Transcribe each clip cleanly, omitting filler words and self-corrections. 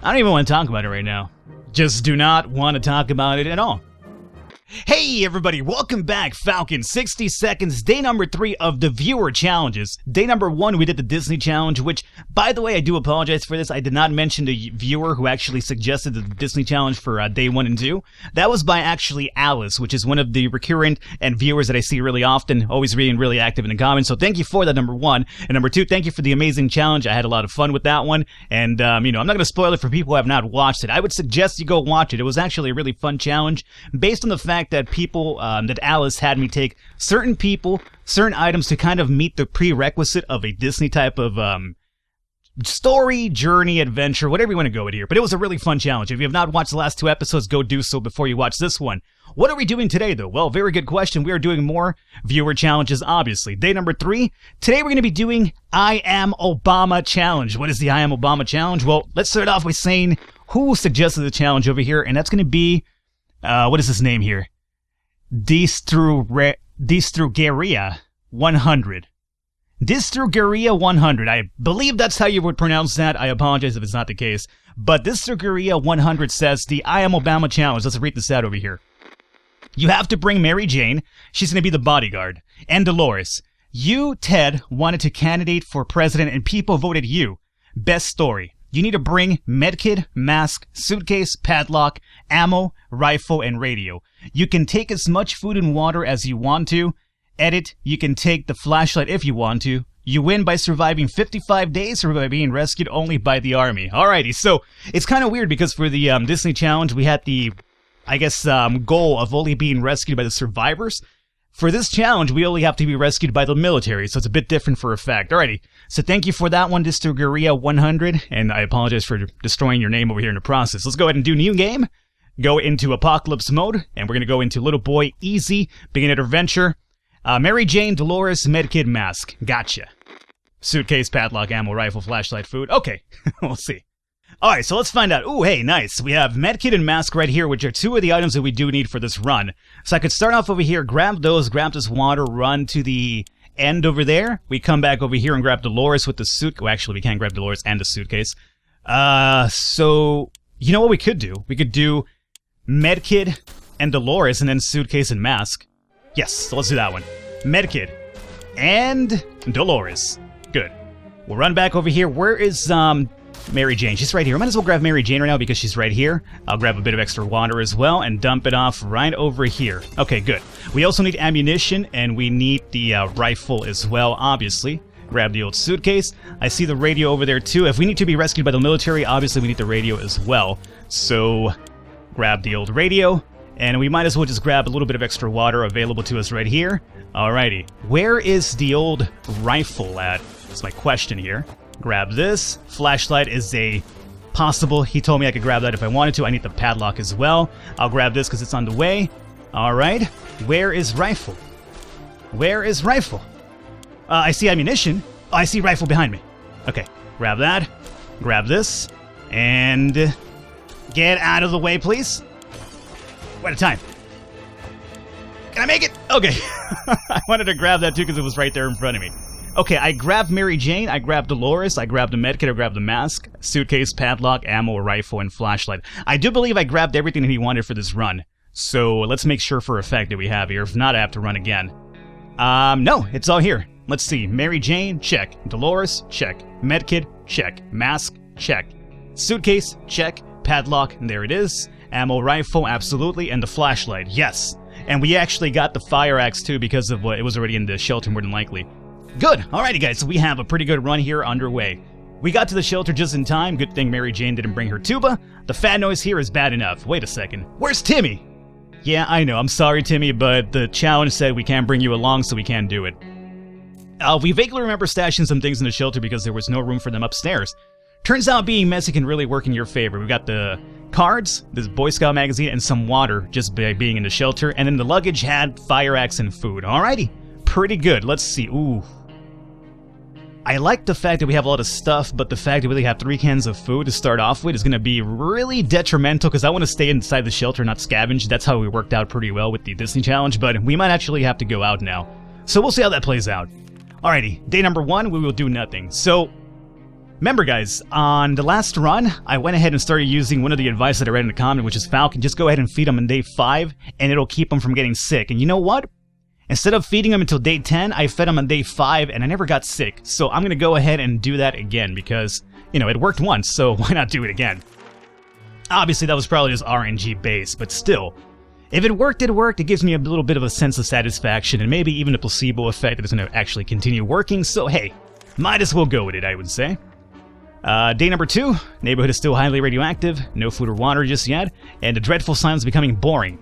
I don't even want to talk about it right now. Just do not want to talk about it at all. Hey everybody, welcome back, Falcon. 60 seconds, day number 3 of the viewer challenges. Day number 1, we did the Disney challenge, which, by the way, I do apologize for this. I did not mention the viewer who actually suggested the Disney challenge for day 1 and 2. That was by actually Alice, which is one of the recurrent and viewers that I see really often, always being really active in the comments. So thank you for that, number 1. And number 2, thank you for the amazing challenge. I had a lot of fun with that one. And, I'm not going to spoil it for people who have not watched it. I would suggest you go watch it. It was actually a really fun challenge based on the fact that that Alice had me take certain people, certain items to kind of meet the prerequisite of a Disney type of story, journey, adventure, whatever you want to go with here. But it was a really fun challenge. If you have not watched the last 2 episodes, go do so before you watch this one. What are we doing today, though? Well, very good question. We are doing more viewer challenges, obviously. Day number 3. Today we're going to be doing I Am Obama Challenge. What is the I Am Obama Challenge? Well, let's start off by saying who suggested the challenge over here, and that's going to be, what is his name here? Distrugeria 100. Distrugeria 100. I believe that's how you would pronounce that. I apologize if it's not the case. But Distrugeria 100 says the I Am Obama Challenge. Let's read this out over here. You have to bring Mary Jane. She's going to be the bodyguard. And Dolores. You, Ted, wanted to candidate for president and people voted you. Best story. You need to bring medkit, mask, suitcase, padlock, ammo, rifle, and radio. You can take as much food and water as you want to. Edit, you can take the flashlight if you want to. You win by surviving 55 days or by being rescued only by the army. Alrighty, so it's kind of weird because for the Disney challenge, we had the, goal of only being rescued by the survivors. For this challenge, we only have to be rescued by the military, so it's a bit different for a fact. Alrighty, so thank you for that one, Distrugeria 100, and I apologize for destroying your name over here in the process. Let's go ahead and do new game, go into apocalypse mode, and we're going to go into Little Boy Easy, begin adventure. Mary Jane, Dolores, medkit, mask. Gotcha. Suitcase, padlock, ammo, rifle, flashlight, food. Okay, we'll see. Alright, so let's find out. Ooh, hey, nice. We have medkit and mask right here, which are 2 of the items that we do need for this run. So I could start off over here, grab those, grab this water, run to the end over there. We come back over here and grab Dolores with the suit. Well, actually, we can't grab Dolores and the suitcase. So, you know what we could do? We could do medkit and Dolores and then suitcase and mask. Yes, so let's do that one. Medkit and Dolores. Good. We'll run back over here. Where is, Mary Jane? She's right here. I might as well grab Mary Jane right now because she's right here. I'll grab a bit of extra water as well and dump it off right over here. Okay, good. We also need ammunition and we need the rifle as well, obviously. Grab the old suitcase. I see the radio over there too. If we need to be rescued by the military, obviously we need the radio as well. So, grab the old radio. And we might as well just grab a little bit of extra water available to us right here. Alrighty. Where is the old rifle at? That's my question here. Grab this. Flashlight is a possible. He told me I could grab that if I wanted to. I need the padlock as well. I'll grab this because it's on the way. Alright. Where is rifle? Where is rifle? I see ammunition. Oh, I see rifle behind me. Okay. Grab that. Grab this. And get out of the way, please. What a time. Can I make it? Okay. I wanted to grab that too because it was right there in front of me. Okay, I grabbed Mary Jane, I grabbed Dolores, I grabbed the medkit, I grabbed the mask, suitcase, padlock, ammo, rifle, and flashlight. I do believe I grabbed everything that he wanted for this run. So let's make sure for a fact that we have here. If not, I have to run again. No, it's all here. Let's see. Mary Jane, check. Dolores, check. Medkit, check. Mask, check. Suitcase, check. Padlock, there it is. Ammo, rifle, absolutely. And the flashlight, yes. And we actually got the fire axe too because of what it was already in the shelter more than likely. Good. Alrighty, guys, so we have a pretty good run here underway. We got to the shelter just in time. Good thing Mary Jane didn't bring her tuba. The fan noise here is bad enough. Wait a second. Where's Timmy? Yeah, I know. I'm sorry, Timmy, but the challenge said we can't bring you along, so we can't do it. We vaguely remember stashing some things in the shelter because there was no room for them upstairs. Turns out being messy can really work in your favor. We got the cards, this Boy Scout magazine, and some water just by being in the shelter. And then the luggage had fire axe and food. Alrighty. Pretty good. Let's see. Ooh. I like the fact that we have a lot of stuff, but the fact that we only have 3 cans of food to start off with is going to be really detrimental because I want to stay inside the shelter, not scavenge. That's how we worked out pretty well with the Disney challenge, but we might actually have to go out now. So we'll see how that plays out. Alrighty, day number 1, we will do nothing. So, Remember, guys, on the last run, I went ahead and started using one of the advice that I read in the comment, which is Falcon. Just go ahead and feed them on day 5, and it'll keep them from getting sick. And you know what? Instead of feeding them until day 10, I fed them on day 5, and I never got sick. So I'm going to go ahead and do that again because, you know, it worked once, so why not do it again? Obviously, that was probably just RNG based, but still. If it worked, it worked. It gives me a little bit of a sense of satisfaction, and maybe even a placebo effect that is going to actually continue working. So, hey, might as well go with it, I would say. Day number 2, neighborhood is still highly radioactive, no food or water just yet, and the dreadful silence is becoming boring.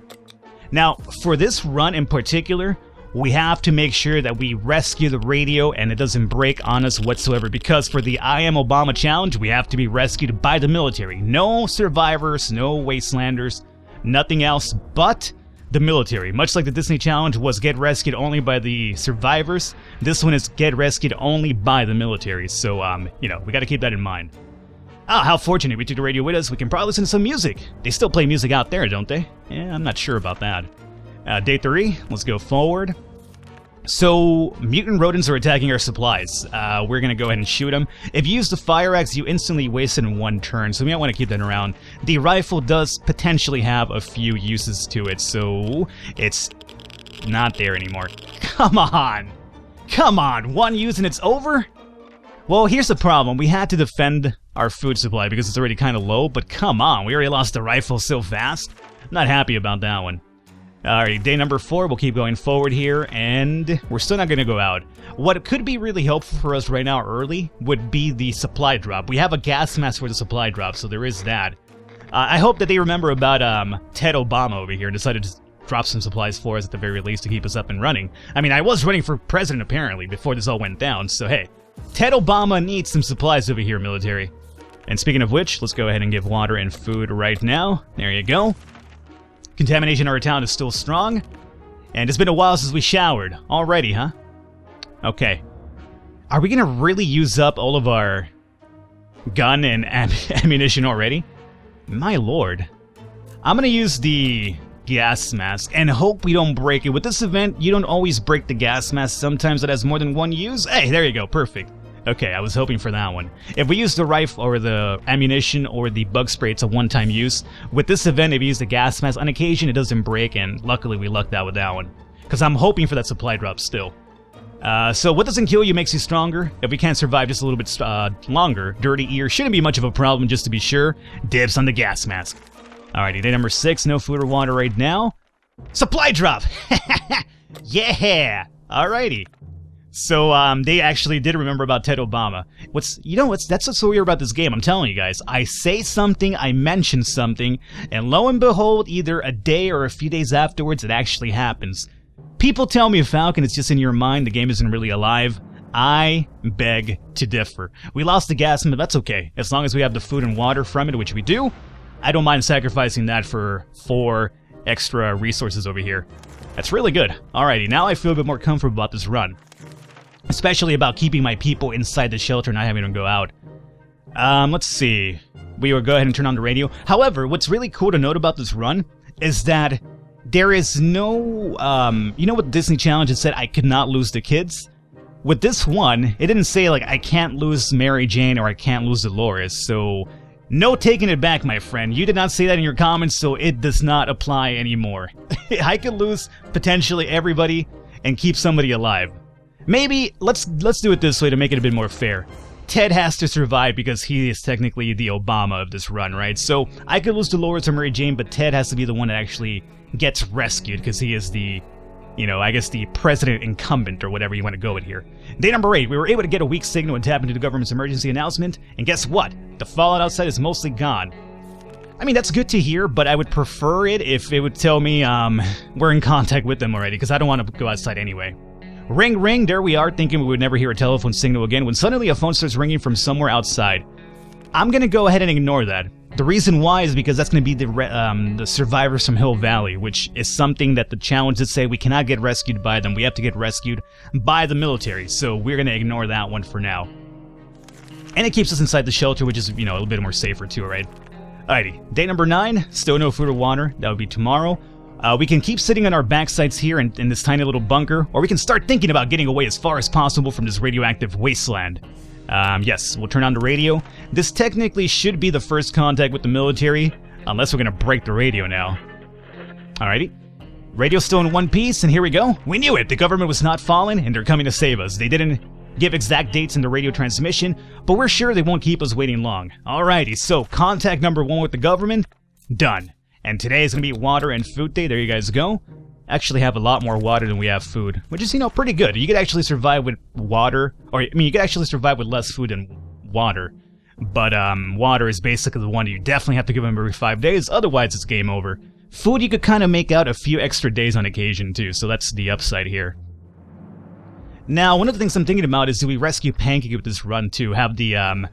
Now, for this run in particular, we have to make sure that we rescue the radio and it doesn't break on us whatsoever, because for the I Am Obama challenge, we have to be rescued by the military. No survivors, no wastelanders, nothing else but the military. Much like the Disney challenge was get rescued only by the survivors, this one is get rescued only by the military. So, you know, we got to keep that in mind. Ah, how fortunate we took the radio with us. We can probably listen to some music. They still play music out there, don't they? Yeah, I'm not sure about that. Day 3, let's go forward. So, mutant rodents are attacking our supplies. We're going to go ahead and shoot them. If you use the fire axe, you instantly waste it in 1 turn, so we might want to keep that around. The rifle does potentially have a few uses to it, so it's not there anymore. Come on! Come on! 1 use and it's over? Well, here's the problem. We had to defend our food supply because it's already kind of low, but come on, we already lost the rifle so fast. I'm not happy about that one. Alright, day number 4, we'll keep going forward here, and we're still not going to go out. What could be really helpful for us right now early would be the supply drop. We have a gas mask for the supply drop, so there is that. I hope that they remember about Ted Obama over here and decided to drop some supplies for us at the very least to keep us up and running. I mean, I was running for president apparently before this all went down, so hey, Ted Obama needs some supplies over here, military. And speaking of which, let's go ahead and give water and food right now. There you go. Contamination in our town is still strong, and it's been a while since we showered. Already, huh? Okay. Are we gonna really use up all of our gun and ammunition already? My lord. I'm gonna use the gas mask and hope we don't break it. With this event, you don't always break the gas mask. Sometimes it has more than 1 use. Hey, there you go. Perfect. Okay, I was hoping for that one. If we use the rifle or the ammunition or the bug spray, it's a one-time use. With this event, if you use the gas mask, on occasion it doesn't break, and luckily we lucked out with that one. Because I'm hoping for that supply drop still. So what doesn't kill you makes you stronger. If we can't survive just a little bit longer, dirty ear shouldn't be much of a problem, just to be sure. Dibs on the gas mask. Alrighty, day number 6, no food or water right now. Supply drop! Yeah! Alrighty. So, they actually did remember about Ted Obama. That's what's so weird about this game, I'm telling you guys. I say something, I mention something, and lo and behold, either a day or a few days afterwards, it actually happens. People tell me, Falcon, it's just in your mind, the game isn't really alive. I beg to differ. We lost the gas, but that's okay. As long as we have the food and water from it, which we do, I don't mind sacrificing that for 4 extra resources over here. That's really good. Alrighty, now I feel a bit more comfortable about this run. Especially about keeping my people inside the shelter and not having them go out. Let's see. We will go ahead and turn on the radio. However, what's really cool to note about this run is that there is no, you know what Disney Challenge had said, I could not lose the kids? With this one, it didn't say, like, I can't lose Mary Jane or I can't lose Dolores, so no taking it back, my friend. You did not say that in your comments, so it does not apply anymore. I could lose potentially everybody and keep somebody alive. Maybe, let's do it this way to make it a bit more fair. Ted has to survive because he is technically the Obama of this run, right? So, I could lose Dolores or Mary Jane, but Ted has to be the one that actually gets rescued because he is the, you know, I guess the president incumbent or whatever you want to go with here. Day number 8, we were able to get a weak signal and tap into the government's emergency announcement, and guess what? The fallout outside is mostly gone. I mean, that's good to hear, but I would prefer it if it would tell me, we're in contact with them already, because I don't want to go outside anyway. Ring, ring, there we are, thinking we would never hear a telephone signal again, when suddenly a phone starts ringing from somewhere outside. I'm gonna go ahead and ignore that. The reason why is because that's gonna be the survivors from Hill Valley, which is something that the challenge did say we cannot get rescued by them, we have to get rescued by the military, so we're gonna ignore that one for now. And it keeps us inside the shelter, which is, you know, a little bit more safer too, right? Alrighty, day number 9, still no food or water, that would be tomorrow. We can keep sitting on our backsides here in this tiny little bunker, or we can start thinking about getting away as far as possible from this radioactive wasteland. Yes, we'll turn on the radio. This technically should be the first contact with the military, unless we're gonna break the radio now. Alrighty. Radio's still in one piece, and here we go. We knew it! The government was not fallen, and they're coming to save us. They didn't give exact dates in the radio transmission, but we're sure they won't keep us waiting long. Alrighty, so contact number 1 with the government, done. And today is gonna be water and food day, there you guys go. Actually have a lot more water than we have food, which is, you know, pretty good. You could actually survive with water, or, I mean, you could actually survive with less food than water. But, water is basically the one you definitely have to give them every 5 days, otherwise it's game over. Food you could kind of make out a few extra days on occasion, too, so that's the upside here. Now, one of the things I'm thinking about is, do we rescue Pancake with this run, too? Have the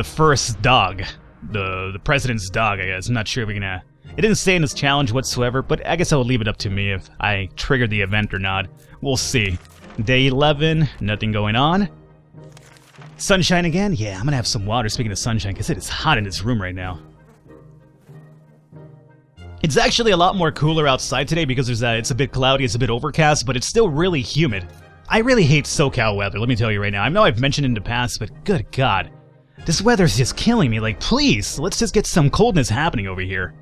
first dog. The president's dog, I guess. I'm not sure if we're gonna... It didn't say in this challenge whatsoever, but I guess I will leave it up to me if I trigger the event or not. We'll see. Day 11, nothing going on. Sunshine again? Yeah, I'm gonna have some water, speaking of sunshine, because it is hot in this room right now. It's actually a lot more cooler outside today because it's a bit cloudy, it's a bit overcast, but it's still really humid. I really hate SoCal weather, let me tell you right now. I know I've mentioned it in the past, but good God. This weather's just killing me, like, please, let's just get some coldness happening over here.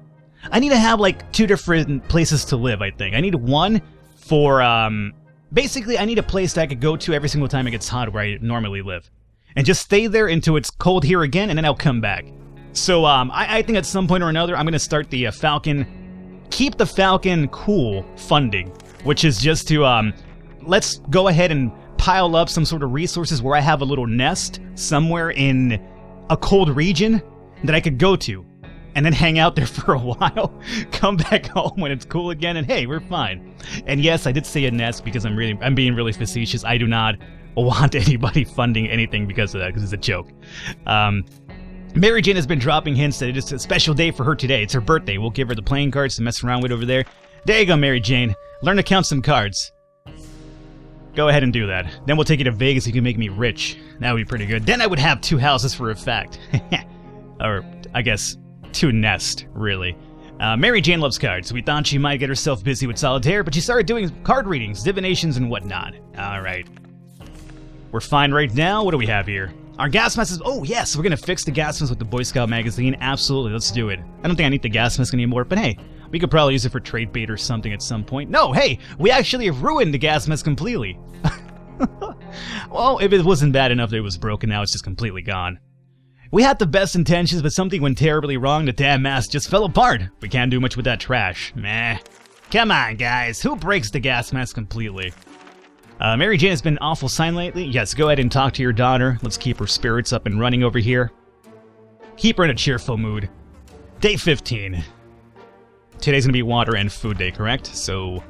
I need to have, like, 2 different places to live, I think. I need one for, basically, I need a place that I could go to every single time it gets hot where I normally live. And just stay there until it's cold here again, and then I'll come back. So, I think at some point or another, I'm gonna start the, Falcon... Keep the Falcon cool funding, which is just to, let's go ahead and pile up some sort of resources where I have a little nest somewhere in a cold region that I could go to, and then hang out there for a while, come back home when it's cool again, and hey, we're fine. And yes, I did say a nest because I'm being really facetious. I do not want anybody funding anything because of that, because it's a joke. Mary Jane has been dropping hints that it is a special day for her today. It's her birthday. We'll give her the playing cards to mess around with over there. There you go, Mary Jane. Learn to count some cards. Go ahead and do that. Then we'll take you to Vegas. You can make me rich. That would be pretty good. Then I would have 2 houses for a fact. Or, I guess, 2 nests, really. Mary Jane loves cards. We thought she might get herself busy with solitaire, but she started doing card readings, divinations, and whatnot. Alright. We're fine right now. What do we have here? Our gas mask is... Oh, yes! We're gonna fix the gas mask with the Boy Scout magazine. Absolutely, let's do it. I don't think I need the gas mask anymore, but hey, we could probably use it for trade bait or something at some point. No, hey! We actually have ruined the gas mask completely. Well, if it wasn't bad enough that it was broken, now it's just completely gone. We had the best intentions, but something went terribly wrong. The damn mask just fell apart. We can't do much with that trash. Meh. Come on, guys. Who breaks the gas mask completely? Mary Jane has been awful silent lately. Yes, go ahead and talk to your daughter. Let's keep her spirits up and running over here. Keep her in a cheerful mood. Day 15. Today's gonna be water and food day, correct? So,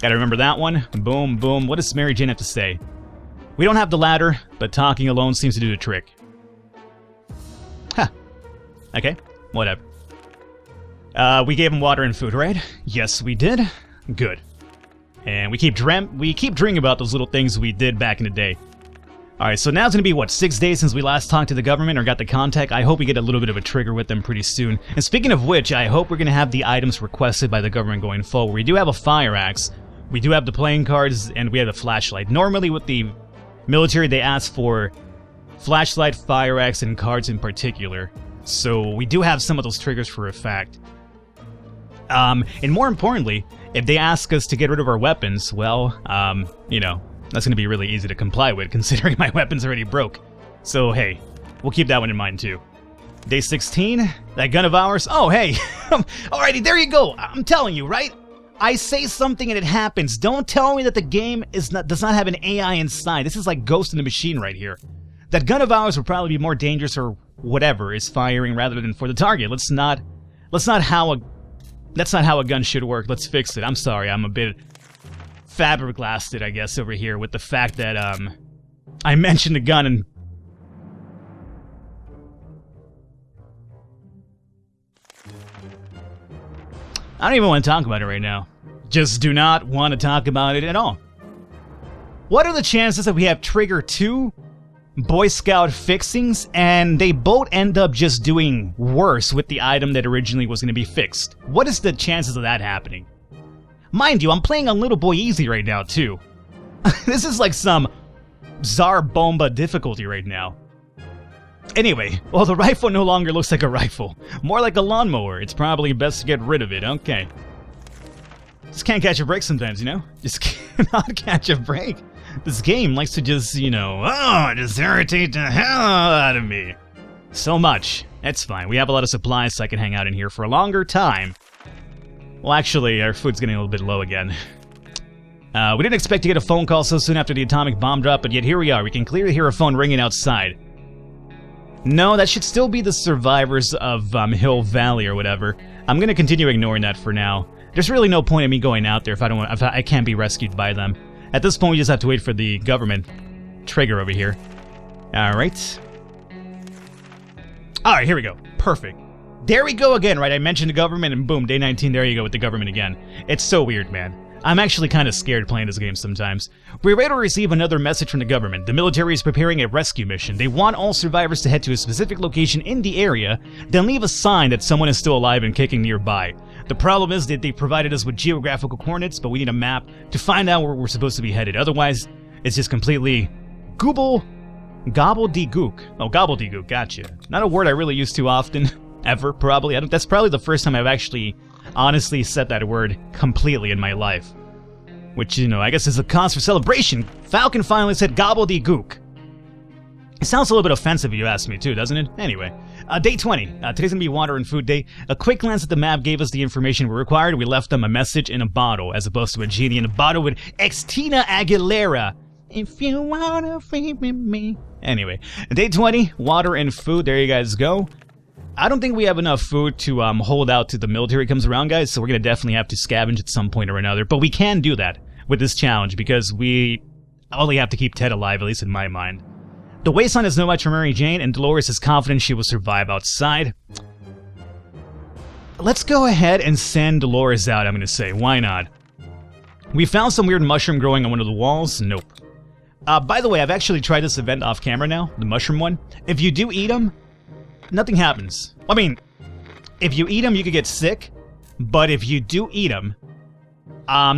gotta remember that one. Boom, boom. What does Mary Jane have to say? We don't have the ladder, but talking alone seems to do the trick. Huh. Okay, whatever. We gave him water and food, right? Yes, we did. Good. And we keep dreaming about those little things we did back in the day. Alright, so now it's gonna be, what, 6 days since we last talked to the government or got the contact? I hope we get a little bit of a trigger with them pretty soon. And speaking of which, I hope we're gonna have the items requested by the government going forward. We do have a fire axe, we do have the playing cards, and we have the flashlight. Normally with the military, they ask for flashlight, fire axe, and cards in particular. So we do have some of those triggers for a fact. And more importantly, if they ask us to get rid of our weapons, well, you know, that's going to be really easy to comply with, considering my weapon's already broke. So, hey, we'll keep that one in mind, too. Day 16, that gun of ours. Oh, hey, alrighty, there you go. I'm telling you, right? I say something and it happens. Don't tell me that the game does not have an AI inside. This is like Ghost in the Machine right here. That gun of ours would probably be more dangerous or whatever is firing rather than for the target. That's not how a gun should work. Let's fix it. I'm sorry, I'm a bit fiberglassed, I guess, over here with the fact that, I mentioned the gun and... I don't even want to talk about it right now. Just do not want to talk about it at all. What are the chances that we have trigger 2 Boy Scout fixings, and they both end up just doing worse with the item that originally was going to be fixed? What is the chances of that happening? Mind you, I'm playing on Little Boy Easy right now, too. This is like some Tsar Bomba difficulty right now. Anyway, well, the rifle no longer looks like a rifle. More like a lawnmower. It's probably best to get rid of it. Okay. Just can't catch a break sometimes, you know? Just cannot catch a break. This game likes to just, you know, just irritate the hell out of me. So much. It's fine. We have a lot of supplies, so I can hang out in here for a longer time. Well, actually, our food's getting a little bit low again. We didn't expect to get a phone call so soon after the atomic bomb drop, but yet here we are. We can clearly hear a phone ringing outside. No, that should still be the survivors of Hill Valley or whatever. I'm gonna continue ignoring that for now. There's really no point in me going out there if I can't be rescued by them. At this point, we just have to wait for the government trigger over here. Alright. Alright, here we go. Perfect. There we go again, right? I mentioned the government and boom, day 19, there you go with the government again. It's so weird, man. I'm actually kind of scared playing this game sometimes. We were able to receive another message from the government. The military is preparing a rescue mission. They want all survivors to head to a specific location in the area, then leave a sign that someone is still alive and kicking nearby. The problem is that they provided us with geographical coordinates, but we need a map to find out where we're supposed to be headed. Otherwise, it's just completely gobbledygook. Oh, gobbledygook, gotcha. Not a word I really use too often, ever, probably. That's probably the first time I've actually honestly said that word completely in my life. Which, you know, I guess is a cause for celebration. Falcon finally said gobbledygook. It sounds a little bit offensive if you ask me too, doesn't it? Anyway, day 20. Today's gonna be water and food day. A quick glance at the map gave us the information we required. We left them a message in a bottle, as opposed to a genie in a bottle with Xtina Aguilera. If you wanna feed with me. Anyway, day 20, water and food. There you guys go. I don't think we have enough food to hold out till the military comes around, guys, so we're going to definitely have to scavenge at some point or another. But we can do that with this challenge because we only have to keep Ted alive, at least in my mind. The wasteland has no match for Mary Jane, and Dolores is confident she will survive outside. Let's go ahead and send Dolores out, I'm going to say. Why not? We found some weird mushroom growing on one of the walls. Nope. By the way, I've actually tried this event off camera now, the mushroom one. If you do eat them, nothing happens. I mean, if you eat them, you could get sick, but if you do eat them,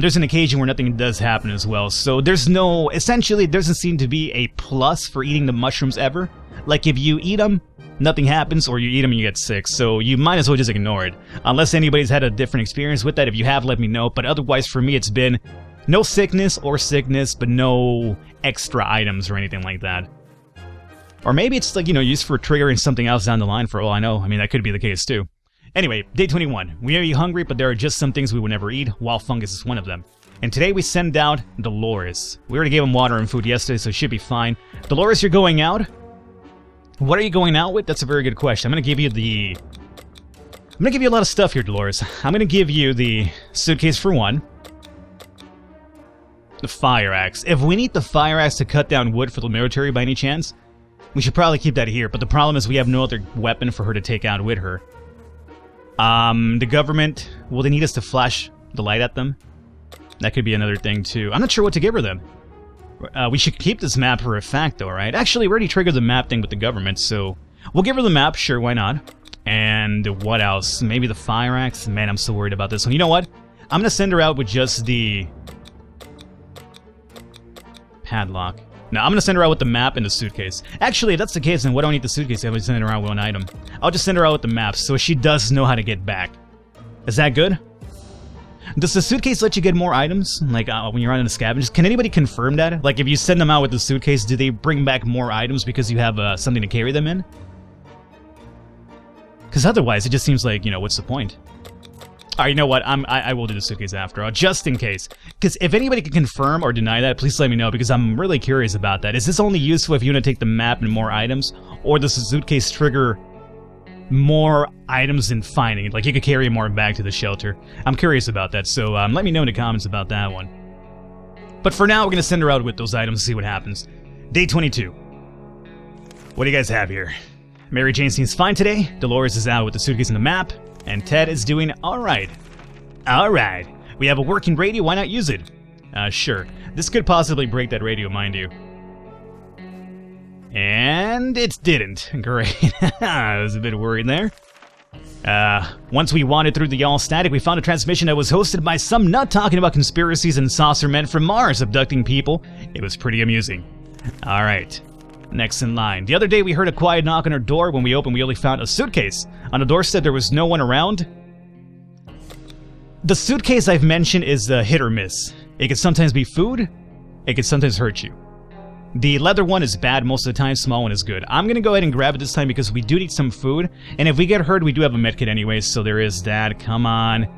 there's an occasion where nothing does happen as well. So there's no, essentially, there doesn't seem to be a plus for eating the mushrooms ever. Like if you eat them, nothing happens, or you eat them and you get sick. So you might as well just ignore it. Unless anybody's had a different experience with that. If you have, let me know. But otherwise, for me, it's been no sickness, but no extra items or anything like that. Or maybe it's like, you know, used for triggering something else down the line for all I know. I mean, that could be the case too. Anyway, day 21. We may be hungry, but there are just some things we would never eat. Wild fungus is one of them. And today we send out Dolores. We already gave him water and food yesterday, so it should be fine. Dolores, you're going out? What are you going out with? That's a very good question. I'm going to give you a lot of stuff here, Dolores. I'm going to give you the suitcase for one. The fire axe. If we need the fire axe to cut down wood for the military by any chance, we should probably keep that here, but the problem is we have no other weapon for her to take out with her. The government, will they need us to flash the light at them? That could be another thing too. I'm not sure what to give her then. We should keep this map for a fact though, right? Actually, we already triggered the map thing with the government, so we'll give her the map, sure, why not? And what else? Maybe the fire axe? Man, I'm so worried about this one. You know what? I'm gonna send her out with just the padlock. No, I'm gonna send her out with the map and the suitcase. Actually, if that's the case, then what do I need the suitcase? I'm gonna send her out with one item. I'll just send her out with the map, so she does know how to get back. Is that good? Does the suitcase let you get more items? Like, when you're on the scavenge? Can anybody confirm that? Like, if you send them out with the suitcase, do they bring back more items because you have something to carry them in? Because otherwise, it just seems like, you know, what's the point? Alright, you know what? I will do the suitcase after all, just in case. Because if anybody can confirm or deny that, please let me know, because I'm really curious about that. Is this only useful if you want to take the map and more items? Or does the suitcase trigger more items in finding? Like, you could carry more back to the shelter. I'm curious about that, so let me know in the comments about that one. But for now, we're going to send her out with those items and see what happens. Day 22. What do you guys have here? Mary Jane seems fine today. Dolores is out with the suitcase and the map. And Ted is doing alright. Alright. We have a working radio, why not use it? Sure. This could possibly break that radio, mind you. And it didn't. Great. I was a bit worried there. Once we wandered through the all static, we found a transmission that was hosted by some nut talking about conspiracies and saucer men from Mars abducting people. It was pretty amusing. Alright. Next in line. The other day we heard a quiet knock on our door. When we opened, we only found a suitcase. On the doorstep, there was no one around. The suitcase I've mentioned is hit or miss. It can sometimes be food. It can sometimes hurt you. The leather one is bad most of the time. Small one is good. I'm going to go ahead and grab it this time because we do need some food. And if we get hurt, we do have a medkit anyways. So there is that. Come on.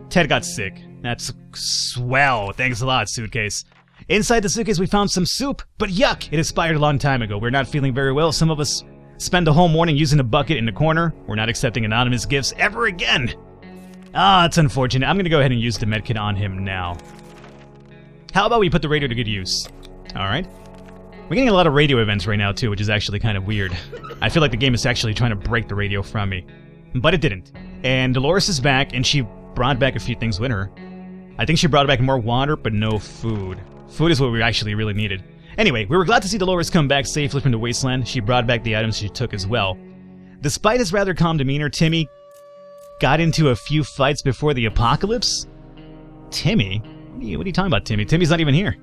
Ted got sick. That's swell. Thanks a lot, suitcase. Inside the suitcase, we found some soup, but yuck! It expired a long time ago. We're not feeling very well. Some of us spend the whole morning using a bucket in the corner. We're not accepting anonymous gifts ever again. Ah, that's unfortunate. I'm gonna go ahead and use the medkit on him now. How about we put the radio to good use? Alright. We're getting a lot of radio events right now, too, which is actually kind of weird. I feel like the game is actually trying to break the radio from me. But it didn't. And Dolores is back, and she brought back a few things with her. I think she brought back more water, but no food. Food is what we actually really needed. Anyway, we were glad to see Dolores come back safely from the wasteland. She brought back the items she took as well. Despite his rather calm demeanor, Timmy got into a few fights before the apocalypse? Timmy? What are you talking about, Timmy? Timmy's not even here.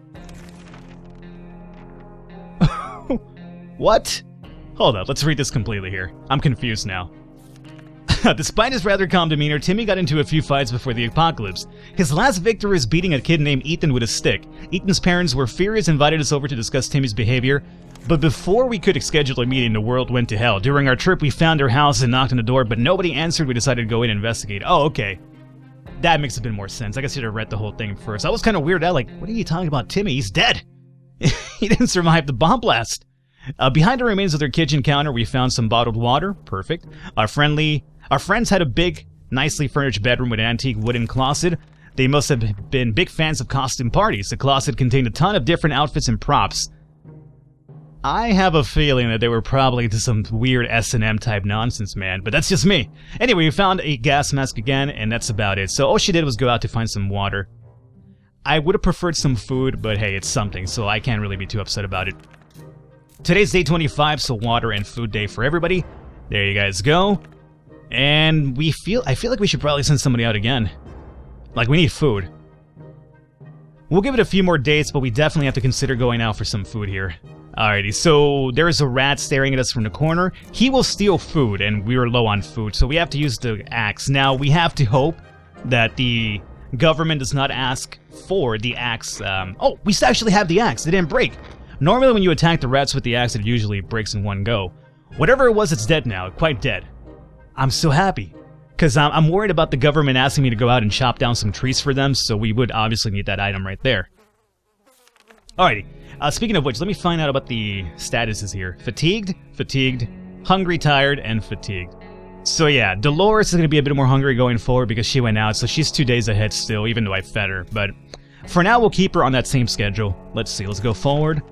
What? Hold up, let's read this completely here. I'm confused now. Despite his rather calm demeanor, Timmy got into a few fights before the apocalypse. His last victory was beating a kid named Ethan with a stick. Ethan's parents were furious and invited us over to discuss Timmy's behavior, but before we could schedule a meeting, the world went to hell. During our trip, we found their house and knocked on the door, but nobody answered. We decided to go in and investigate. Oh, okay. That makes a bit more sense. I guess I should have read the whole thing first. I was kind of weirded out, like, what are you talking about, Timmy? He's dead! He didn't survive the bomb blast! Behind the remains of their kitchen counter, we found some bottled water. Perfect. Our friends had a big, nicely furnished bedroom with an antique wooden closet. They must have been big fans of costume parties. The closet contained a ton of different outfits and props. I have a feeling that they were probably into some weird S&M type nonsense, man, but that's just me. Anyway, we found a gas mask again, and that's about it. So all she did was go out to find some water. I would have preferred some food, but hey, it's something, so I can't really be too upset about it. Today's day 25, so water and food day for everybody. There you guys go. And I feel like we should probably send somebody out again. Like, we need food. We'll give it a few more days, but we definitely have to consider going out for some food here. Alrighty, so there is a rat staring at us from the corner. He will steal food, and we are low on food, so we have to use the axe. Now, we have to hope that the government does not ask for the axe. Oh, we actually have the axe. It didn't break. Normally, when you attack the rats with the axe, it usually breaks in one go. Whatever it was, it's dead now. Quite dead. I'm so happy. Because I'm worried about the government asking me to go out and chop down some trees for them, so we would obviously need that item right there. Alrighty. Speaking of which, let me find out about the statuses here. Fatigued, hungry, tired, and fatigued. So yeah, Dolores is going to be a bit more hungry going forward because she went out, so she's 2 days ahead still, even though I fed her. But for now, we'll keep her on that same schedule. Let's see, let's go forward.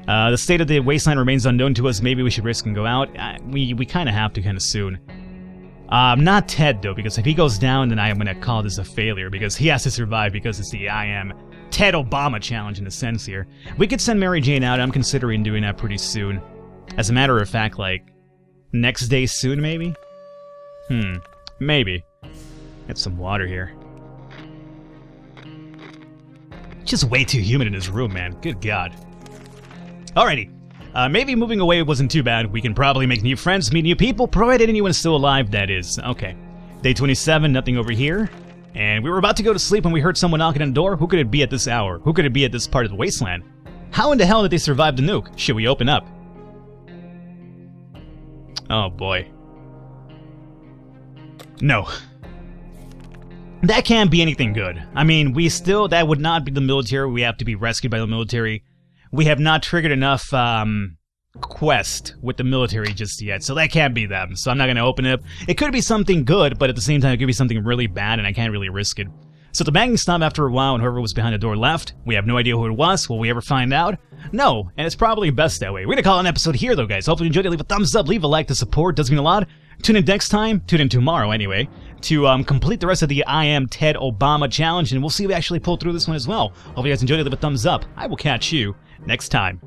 The state of the wasteland remains unknown to us. Maybe we should risk and go out. We kind of have to kind of soon. Not Ted, though, because if he goes down, then I am going to call this a failure, because he has to survive because it's the I am Ted Obama challenge in a sense here. We could send Mary Jane out. I'm considering doing that pretty soon. As a matter of fact, like, next day soon, maybe? Maybe. Get some water here. Just way too humid in this room, man. Good God. Alrighty. Maybe moving away wasn't too bad. We can probably make new friends, meet new people, provided anyone's still alive, that is. Okay. Day 27, nothing over here. And we were about to go to sleep when we heard someone knocking on the door. Who could it be at this hour? Who could it be at this part of the wasteland? How in the hell did they survive the nuke? Should we open up? Oh boy. No. That can't be anything good. I mean, that would not be the military. We have to be rescued by the military. We have not triggered enough quest with the military just yet, so that can't be them. So I'm not going to open it up. It could be something good, but at the same time, it could be something really bad, and I can't really risk it. So the banging stopped after a while, and whoever was behind the door left. We have no idea who it was. Will we ever find out? No, and it's probably best that way. We're going to call it an episode here, though, guys. Hopefully you enjoyed it. Leave a thumbs up, leave a like. The support does mean a lot. Tune in next time, tune in tomorrow anyway, to complete the rest of the I Am Ted Obama challenge, and we'll see if we actually pull through this one as well. Hope you guys enjoyed it. Leave a thumbs up. I will catch you next time.